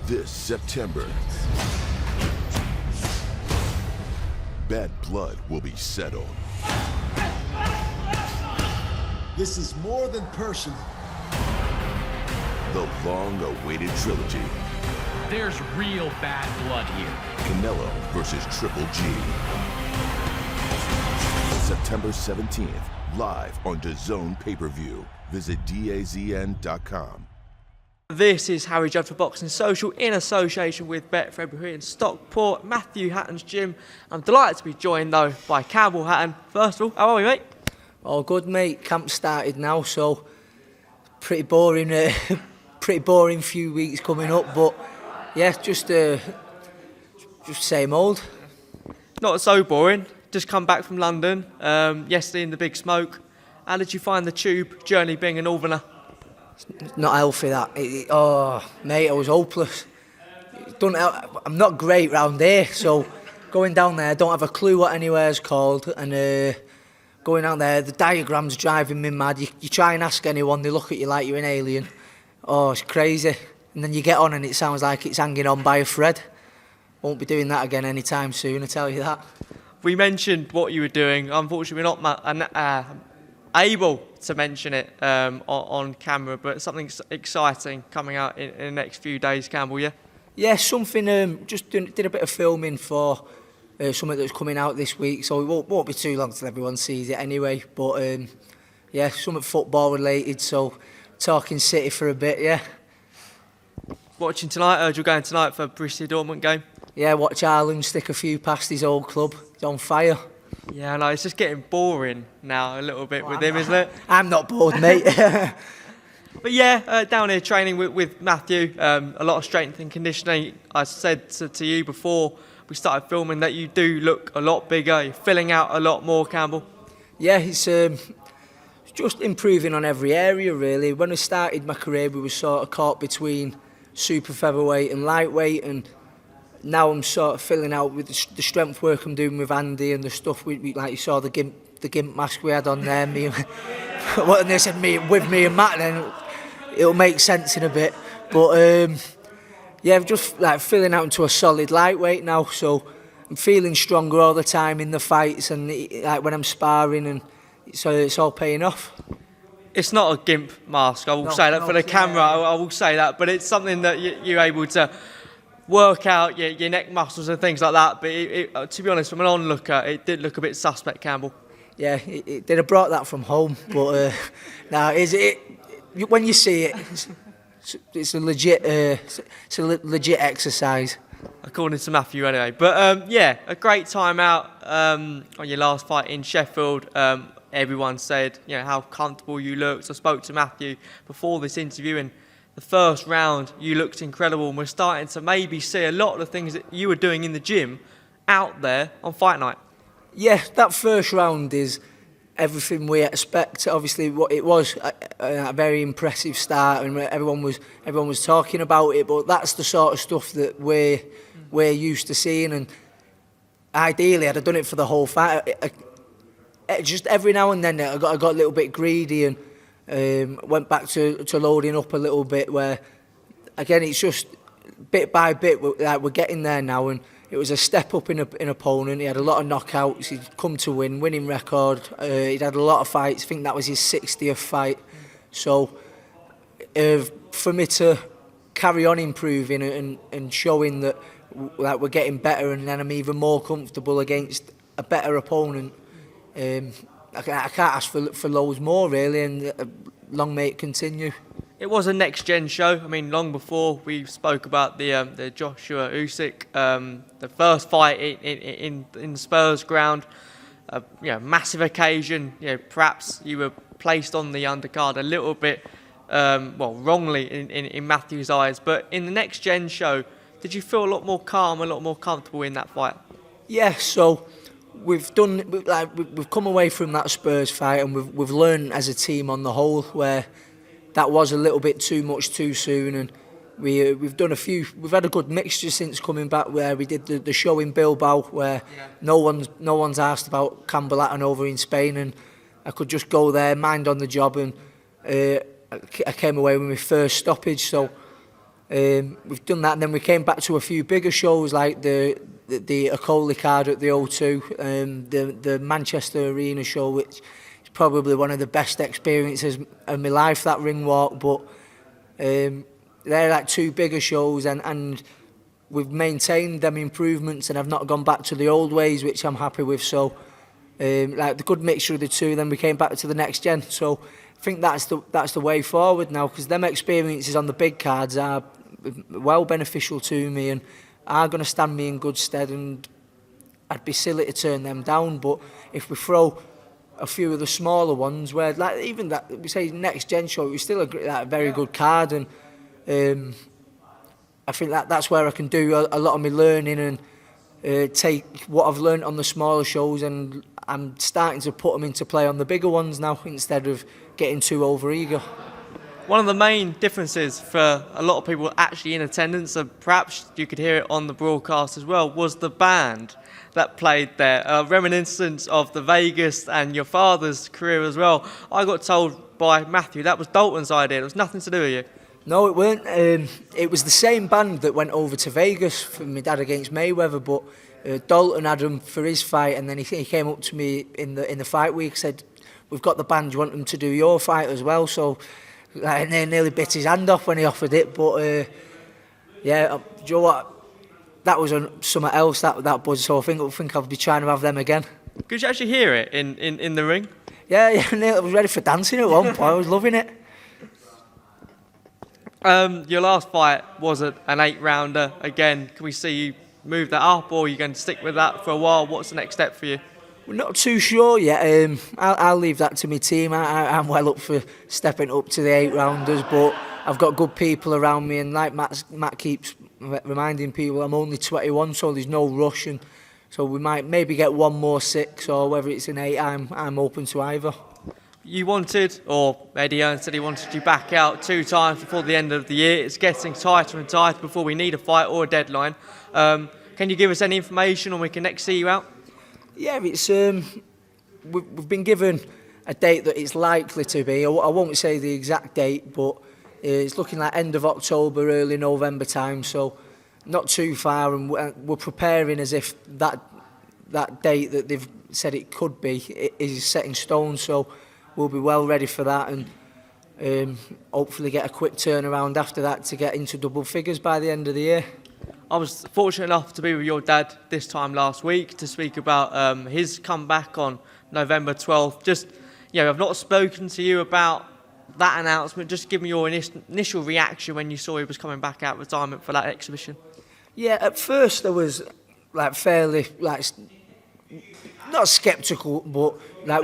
this September. Bad blood will be settled. This is more than personal. The long-awaited trilogy. There's real bad blood here. Canelo versus Triple G. September 17th, live on DAZN pay-per-view. Visit DAZN.com. This is Harry Judd for Boxing Social in association with Bet-February in Stockport, Matthew Hatton's gym. I'm delighted to be joined though by Campbell Hatton. First of all, how are we, mate? Oh, good, mate. Camp started now, so pretty boring. Pretty boring few weeks coming up, but yeah, just same old. Not so boring. Just come back from London yesterday in the big smoke. How did you find the tube journey being a northerner? Not healthy, that. Oh, mate, I was hopeless. I'm not great round here, so going down there, I don't have a clue what anywhere's called, and going out there, the diagram's driving me mad. You try and ask anyone, they look at you like you're an alien. Oh, it's crazy. And then you get on and it sounds like it's hanging on by a thread. Won't be doing that again anytime soon, I tell you that. We mentioned what you were doing. Unfortunately, we're not able to mention it on camera, but something exciting coming out in the next few days, Campbell, yeah? Yeah, something, just did a bit of filming for something that's coming out this week, so it won't be too long till everyone sees it anyway. But yeah, something football related, so talking City for a bit, yeah. Watching tonight, I heard you're going tonight for Borussia Dortmund game. Yeah, watch Haaland stick a few past his old club. He's on fire. Yeah, no, it's just getting boring now a little bit with him, isn't it? I'm not bored, mate. But yeah, down here training with Matthew, a lot of strength and conditioning. I said to you before we started filming that you do look a lot bigger. You're filling out a lot more, Campbell. Yeah, it's just improving on every area, really. When I started my career, we were sort of caught between super featherweight and lightweight, and now I'm sort of filling out with the strength work I'm doing with Andy and the stuff we like you saw the gimp mask we had on there. When they said with me and Matt, then it'll make sense in a bit. But yeah, I'm just like filling out into a solid lightweight now, so I'm feeling stronger all the time in the fights and like when I'm sparring, and so it's all paying off. It's not a gimp mask, I will say that for the camera. I will say that, but it's something that you're able to work out your neck muscles and things like that. But to be honest, from an onlooker, it did look a bit suspect, Campbell. Yeah, it did. I brought that from home, but now when you see it, it's a legit exercise. According to Matthew, anyway. But yeah, a great time out on your last fight in Sheffield. Everyone said, how comfortable you looked. I spoke to Matthew before this interview, and the first round you looked incredible, and we're starting to maybe see a lot of the things that you were doing in the gym out there on fight night. Yeah, that first round is everything we expect. Obviously, it was a very impressive start, and everyone was talking about it. But that's the sort of stuff that we're used to seeing. And ideally, I'd have done it for the whole fight. Just every now and then, I got a little bit greedy and went back to loading up a little bit. Where again, it's just bit by bit. We're getting there now, and it was a step up in opponent. He had a lot of knockouts. He'd come to winning record. He'd had a lot of fights. I think that was his 60th fight. So for me to carry on improving and showing that we're getting better, and then I'm even more comfortable against a better opponent. I can't ask for loads more, really, and long may it continue. It was a next-gen show. I mean, long before we spoke about the Joshua Usyk, the first fight in Spurs ground, massive occasion. Perhaps you were placed on the undercard a little bit, wrongly in Matthew's eyes. But in the next-gen show, did you feel a lot more calm, a lot more comfortable in that fight? Yeah, so we've come away from that Spurs fight, and we've learned as a team on the whole where that was a little bit too much too soon, and we've done we've had a good mixture since coming back, where we did the show in Bilbao where no one's asked about Campbell Hatton over in Spain, and I could just go there, mind on the job, and I came away with my first stoppage. So We've done that, and then we came back to a few bigger shows like the Acoli card at the O2, the Manchester Arena show, which is probably one of the best experiences of my life, that ring walk. But they're like 2 bigger shows, and we've maintained them improvements, and I've not gone back to the old ways, which I'm happy with. So like the good mixture of the two, then we came back to the next gen. So I think that's the way forward now, because them experiences on the big cards are well beneficial to me and are going to stand me in good stead, and I'd be silly to turn them down. But if we throw a few of the smaller ones, where like even that we say next gen show, it was still a very good card, and I think that's where I can do a lot of my learning and take what I've learned on the smaller shows, and I'm starting to put them into play on the bigger ones now instead of getting too over-eager. One of the main differences for a lot of people actually in attendance, and perhaps you could hear it on the broadcast as well, was the band that played there. A reminiscence of the Vegas and your father's career as well. I got told by Matthew that was Dalton's idea. It was nothing to do with you. No, it weren't. It was the same band that went over to Vegas for my dad against Mayweather, but Dalton had him for his fight, and then he came up to me in the fight week, said, "We've got the band, do you want them to do your fight as well?" So I nearly bit his hand off when he offered it, but yeah, do you know what? That was something else, that buzz. So I think I'll be trying to have them again. Could you actually hear it in the ring? Yeah, I was ready for dancing at one point. I was loving it. Your last fight was an 8-rounder. Again, can we see you move that up, or are you going to stick with that for a while? What's the next step for you? We're not too sure yet. I'll leave that to my team. I'm well up for stepping up to the 8-rounders, but I've got good people around me, and like Matt keeps reminding people, I'm only 21, so there's no rush, and so we might maybe get one more 6, or whether it's an 8, I'm open to either. You wanted, or Eddie Hearn said he wanted you back out 2 times before the end of the year. It's getting tighter and tighter before we need a fight or a deadline. Can you give us any information on when we can next see you out? Yeah, it's we've been given a date that it's likely to be. I won't say the exact date, but it's looking like end of October, early November time, so not too far, and we're preparing as if that date that they've said it could be is set in stone, so we'll be well ready for that, and hopefully get a quick turnaround after that to get into double figures by the end of the year. I was fortunate enough to be with your dad this time last week to speak about his comeback on November 12th. Just, I've not spoken to you about that announcement. Just give me your initial reaction when you saw he was coming back out of retirement for that exhibition. Yeah, at first I was fairly not sceptical, but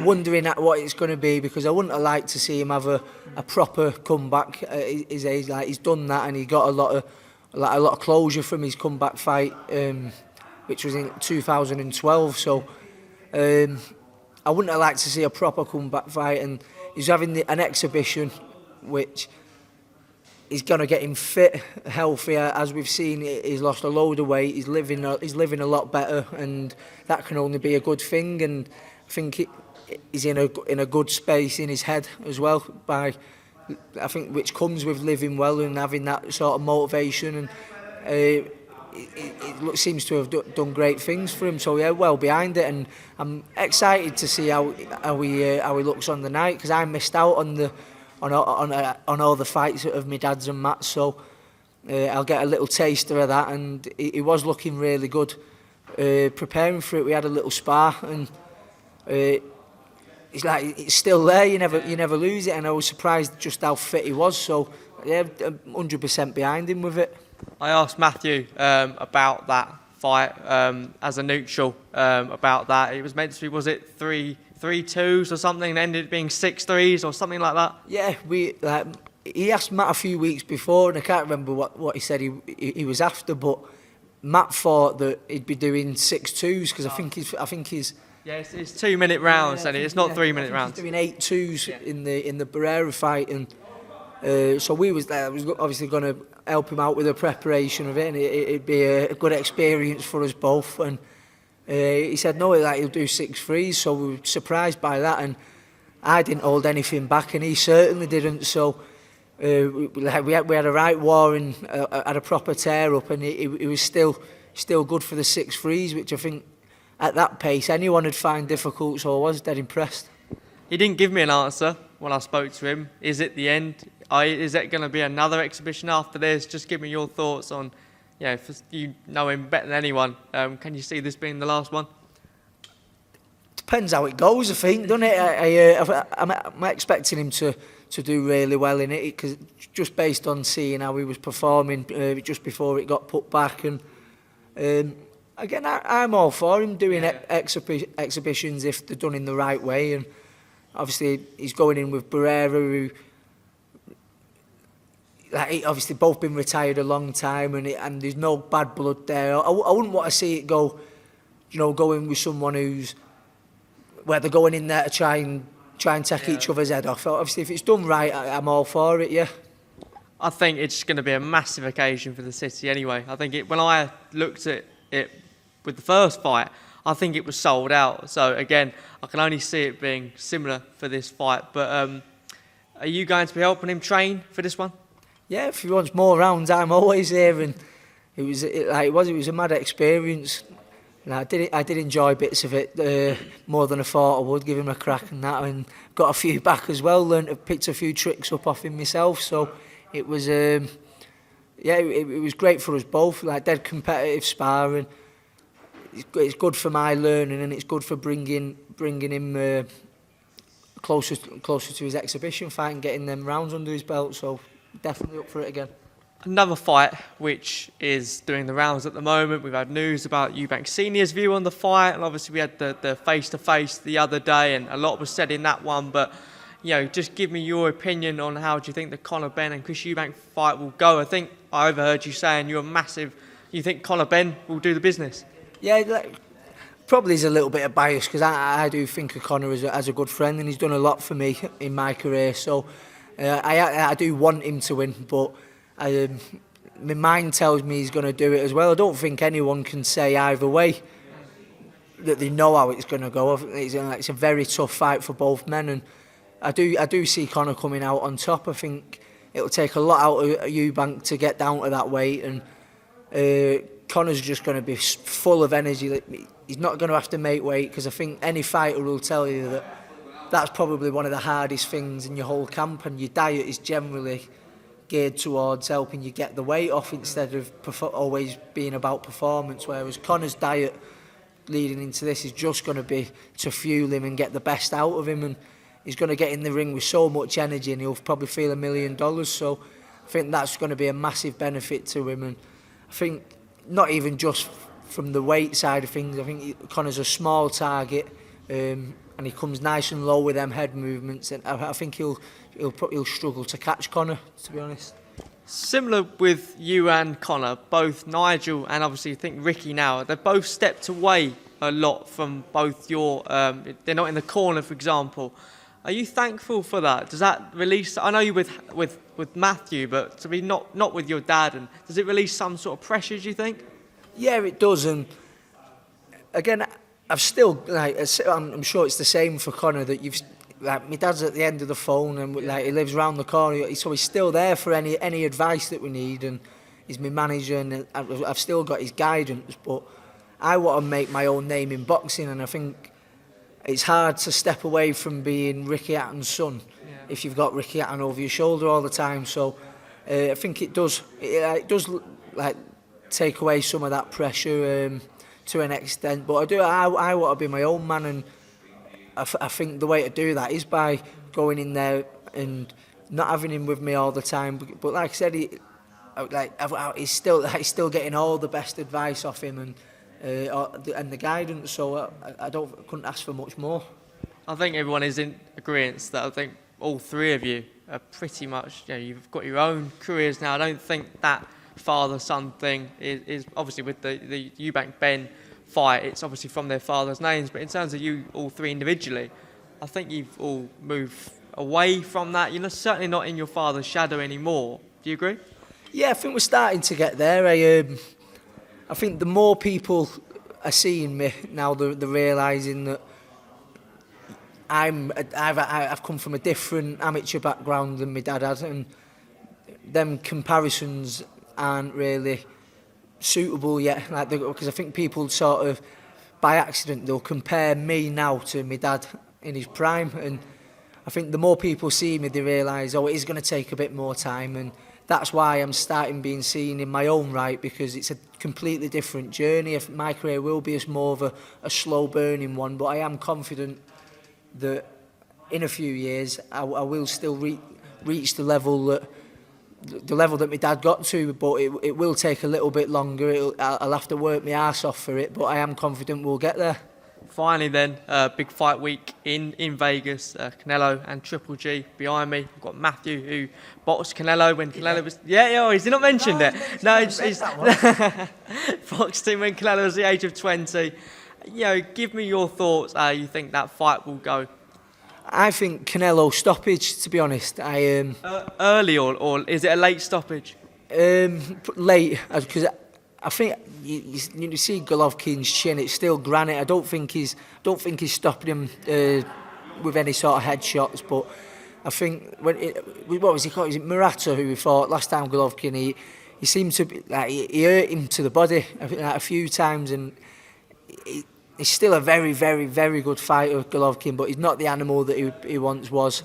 wondering at what it's going to be, because I wouldn't have liked to see him have a proper comeback at his age. He's done that, and he got a lot of closure from his comeback fight, which was in 2012. So I wouldn't have liked to see a proper comeback fight, and he's having an exhibition which is going to get him fit, healthier. As we've seen, he's lost a load of weight. He's living a lot better, and that can only be a good thing. And I think he's in a good space in his head as well, which comes with living well and having that sort of motivation, and it seems to have done great things for him. So yeah, well behind it, and I'm excited to see how he looks on the night, because I missed out on all the fights of my dad's and Matt's, so I'll get a little taster of that, and he was looking really good. Preparing for it, we had a little spar, and it's still there. You never lose it, and I was surprised just how fit he was. So yeah, 100% behind him with it. I asked Matthew about that fight as a neutral about that. It was meant to be, was it 3-2s or something, and ended up being 6-3s or something like that? Yeah, he asked Matt a few weeks before, and I can't remember what he said he was after, but Matt thought that he'd be doing 6-2s, because I think he's yeah, it's 2-minute rounds, and it's not 3-minute rounds. He's doing 8-2s in the Barrera fight, and so we was there. I was obviously going to help him out with the preparation of it, and it'd be a good experience for us both. And he said no, he'll do 6-3s, so we were surprised by that, and I didn't hold anything back, and he certainly didn't. So we had a right war and had a proper tear up, and it was still good for the 6-3s, which I think at that pace anyone would find difficult. So I was dead impressed. He didn't give me an answer when I spoke to him. Is it the end? Is it going to be another exhibition after this? Just give me your thoughts on, you know him better than anyone. Can you see this being the last one? Depends how it goes, I think, doesn't it? I'm expecting him to do really well in it, because just based on seeing how he was performing just before it got put back. And again, I'm all for him doing exhibitions if they're done in the right way. And obviously, he's going in with Barrera, who obviously both been retired a long time, and there's no bad blood there. I wouldn't want to see it go, going with someone where they're going in there to try and take each other's head off. Obviously, if it's done right, I'm all for it, yeah. I think it's going to be a massive occasion for the city anyway. I think when I looked at it with the first fight, I think it was sold out. So again, I can only see it being similar for this fight. But are you going to be helping him train for this one? Yeah, if he wants more rounds, I'm always here. And it was a mad experience. And I did enjoy bits of it more than I thought I would. Give him a crack and that, and got a few back as well. Picked a few tricks up off him myself. So it was, it was great for us both. Dead competitive sparring. It's good for my learning, and it's good for bringing him closer to his exhibition fight and getting them rounds under his belt. So definitely up for it again. Another fight which is doing the rounds at the moment. We've had news about Eubank Senior's view on the fight, and obviously we had the face-to-face the other day, and a lot was said in that one. But just give me your opinion on how do you think the CONOR BENN and Chris Eubank fight will go. I think I overheard you saying you think CONOR BENN will do the business. Yeah, probably is a little bit of bias, because I do think of Conor as a good friend, and he's done a lot for me in my career. So I do want him to win, but my mind tells me he's going to do it as well. I don't think anyone can say either way that they know how it's going to go. It's a very tough fight for both men, and I do see Conor coming out on top. I think it'll take a lot out of Eubank to get down to that weight, and Conor's just going to be full of energy. He's not going to have to make weight, because I think any fighter will tell you that that's probably one of the hardest things in your whole camp, and your diet is generally geared towards helping you get the weight off instead of always being about performance, whereas Conor's diet leading into this is just going to be to fuel him and get the best out of him, and he's going to get in the ring with so much energy, and he'll probably feel $1 million. So I think that's going to be a massive benefit to him, and I think not even just from the weight side of things. I think Conor's a small target, and he comes nice and low with them head movements, and I think he'll struggle to catch Conor, to be honest. Similar with you and Conor, both Nigel and obviously I think Ricky now, they've both stepped away a lot from both your, they're not in the corner, for example. Are you thankful for that? Does that release, I know you with Matthew, but to be not with your dad, and does it release some sort of pressure, do you think? Yeah, it does, and again, I've still, I'm sure it's the same for Conor, that my dad's at the end of the phone, and he lives round the corner, so he's still there for any advice that we need, and he's my manager, and I've still got his guidance. But I want to make my own name in boxing, and I think it's hard to step away from being Ricky Hatton's son if you've got Ricky Hatton over your shoulder all the time. So I think it does take away some of that pressure to an extent. But I want to be my own man, and I think the way to do that is by going in there and not having him with me all the time. But like I said, he's still getting all the best advice off him, and the guidance. So I couldn't ask for much more. I think everyone is in agreement that I think all three of you are pretty much, you've got your own careers now. I don't think that father-son thing is obviously with the Eubank Ben fight, it's obviously from their father's names, but in terms of you all three individually, I think you've all moved away from that. You're certainly not in your father's shadow anymore. Do you agree? Yeah, I think we're starting to get there. I think the more people are seeing me now, they're realising that I've come from a different amateur background than my dad had, and them comparisons aren't really suitable yet. Like, because I think people sort of, by accident, they'll compare me now to my dad in his prime, and I think the more people see me, they realise, oh, it is going to take a bit more time, and that's why I'm starting being seen in my own right, because it's a completely different journey. My career will be more of a slow burning one, but I am confident that in a few years I will still reach the level that my dad got to, but it will take a little bit longer. I'll have to work my arse off for it, but I am confident we'll get there. Finally then, big fight week in Vegas, Canelo and Triple G behind me. We've got Matthew, who boxed Canelo when Canelo was... Yeah, he's not mentioned it. No, he's boxed him when Canelo was the age of 20. Give me your thoughts how you think that fight will go. I think Canelo stoppage, to be honest. Early or is it a late stoppage? Late, because I think you see Golovkin's chin; it's still granite. I don't think he's stopping him with any sort of headshots. But I think what was he called? Is it Murata who we fought last time? Golovkin. He seemed to be like he hurt him to the body a few times, and he's still a very, very, very good fighter, Golovkin. But he's not the animal that he once was.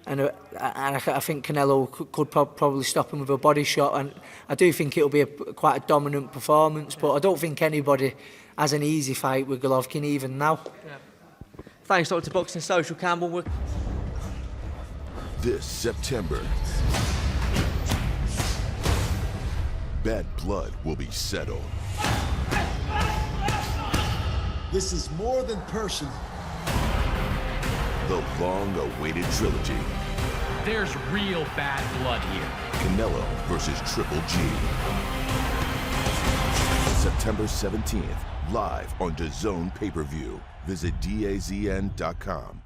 And I think Canelo could probably stop him with a body shot, and I do think it'll be quite a dominant performance, but I don't think anybody has an easy fight with Golovkin even now. Yeah. Thanks, Dr. Boxing Social, Campbell. This September, bad blood will be settled. This is more than personal. The long-awaited trilogy. There's real bad blood here. Canelo versus Triple G. September 17th, live on DAZN pay-per-view. Visit DAZN.com.